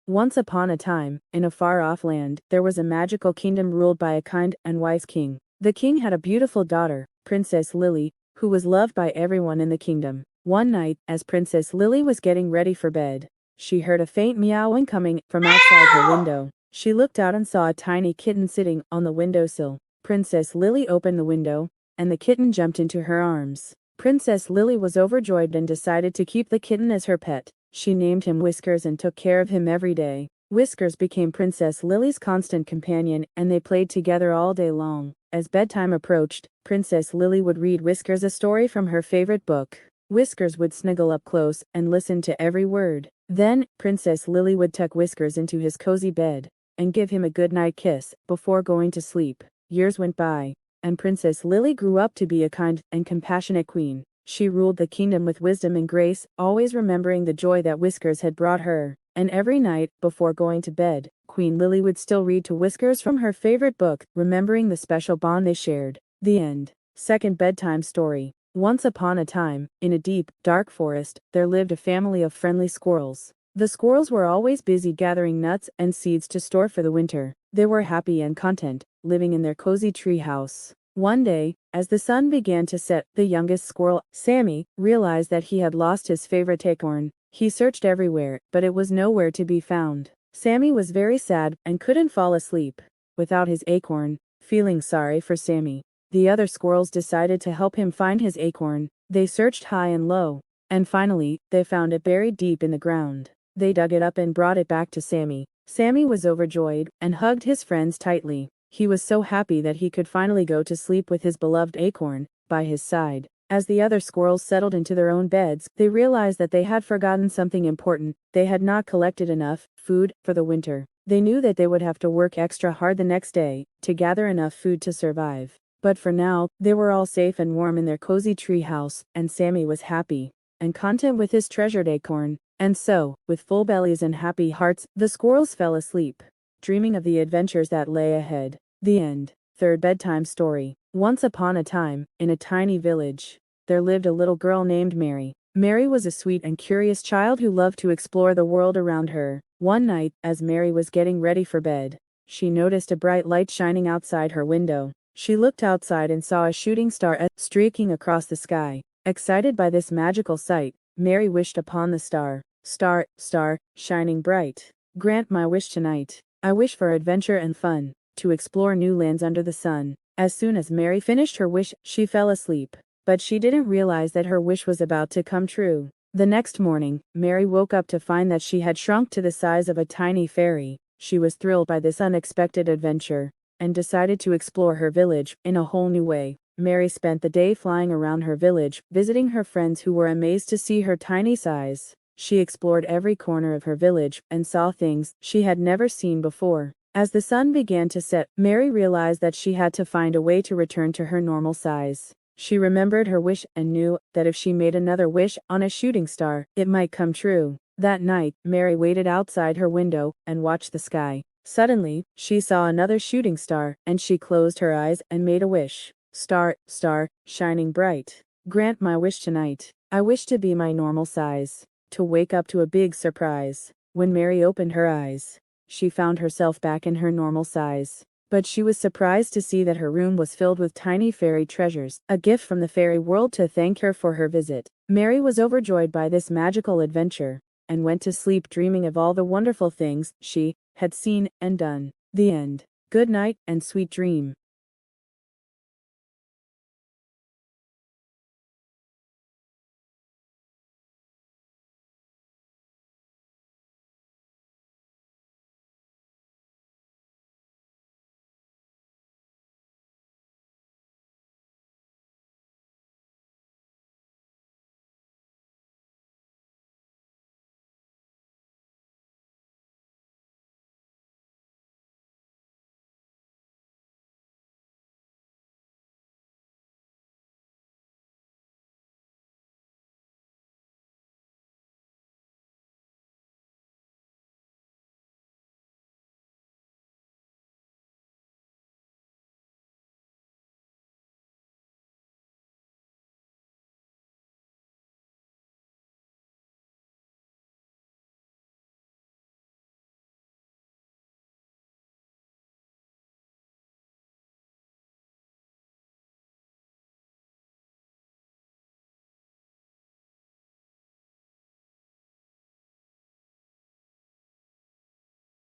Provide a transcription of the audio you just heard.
Once upon a time, in a far-off land, there was a magical kingdom ruled by a kind and wise king. The king had a beautiful daughter, Princess Lily, who was loved by everyone in the kingdom. One night, as Princess Lily was getting ready for bed, she heard a faint meowing coming from outside her window. She looked out and saw a tiny kitten sitting on the windowsill. Princess Lily opened the window, and the kitten jumped into her arms. Princess Lily was overjoyed and decided to keep the kitten as her pet. She named him Whiskers and took care of him every day. Whiskers became Princess Lily's constant companion, and they played together all day long. As bedtime approached, Princess Lily would read Whiskers a story from her favorite book. Whiskers would snuggle up close and listen to every word. Then, Princess Lily would tuck Whiskers into his cozy bed and give him a good-night kiss before going to sleep. Years went by, and Princess Lily grew up to be a kind and compassionate queen. She ruled the kingdom with wisdom and grace, always remembering the joy that Whiskers had brought her. And every night, before going to bed, Queen Lily would still read to Whiskers from her favorite book, remembering the special bond they shared. The end. Second bedtime story. Once upon a time, in a deep, dark forest, there lived a family of friendly squirrels. The squirrels were always busy gathering nuts and seeds to store for the winter. They were happy and content, living in their cozy tree house. One day, as the sun began to set, the youngest squirrel, Sammy, realized that he had lost his favorite acorn. He searched everywhere, but it was nowhere to be found. Sammy was very sad and couldn't fall asleep without his acorn. Feeling sorry for Sammy, the other squirrels decided to help him find his acorn. They searched high and low, and finally, they found it buried deep in the ground. They dug it up and brought it back to Sammy. Sammy was overjoyed and hugged his friends tightly. He was so happy that he could finally go to sleep with his beloved acorn by his side. As the other squirrels settled into their own beds, they realized that they had forgotten something important. They had not collected enough food for the winter. They knew that they would have to work extra hard the next day to gather enough food to survive. But for now, they were all safe and warm in their cozy tree house, and Sammy was happy and content with his treasured acorn. And so, with full bellies and happy hearts, the squirrels fell asleep, dreaming of the adventures that lay ahead. The end. Third bedtime story. Once upon a time, in a tiny village, there lived a little girl named Mary. Mary was a sweet and curious child who loved to explore the world around her. One night, as Mary was getting ready for bed, she noticed a bright light shining outside her window. She looked outside and saw a shooting star streaking across the sky. Excited by this magical sight, Mary wished upon the star. Star, star, shining bright, grant my wish tonight. I wish for adventure and fun, to explore new lands under the sun. As soon as Mary finished her wish, she fell asleep. But she didn't realize that her wish was about to come true. The next morning, Mary woke up to find that she had shrunk to the size of a tiny fairy. She was thrilled by this unexpected adventure, and decided to explore her village in a whole new way. Mary spent the day flying around her village, visiting her friends who were amazed to see her tiny size. She explored every corner of her village and saw things she had never seen before. As the sun began to set, Mary realized that she had to find a way to return to her normal size. She remembered her wish and knew that if she made another wish on a shooting star, it might come true. That night, Mary waited outside her window and watched the sky. Suddenly, she saw another shooting star, and she closed her eyes and made a wish. Star, star, shining bright, grant my wish tonight. I wish to be my normal size, to wake up to a big surprise. When Mary opened her eyes, she found herself back in her normal size. But she was surprised to see that her room was filled with tiny fairy treasures, a gift from the fairy world to thank her for her visit. Mary was overjoyed by this magical adventure, and went to sleep dreaming of all the wonderful things she had seen and done. The end. Good night and sweet dream.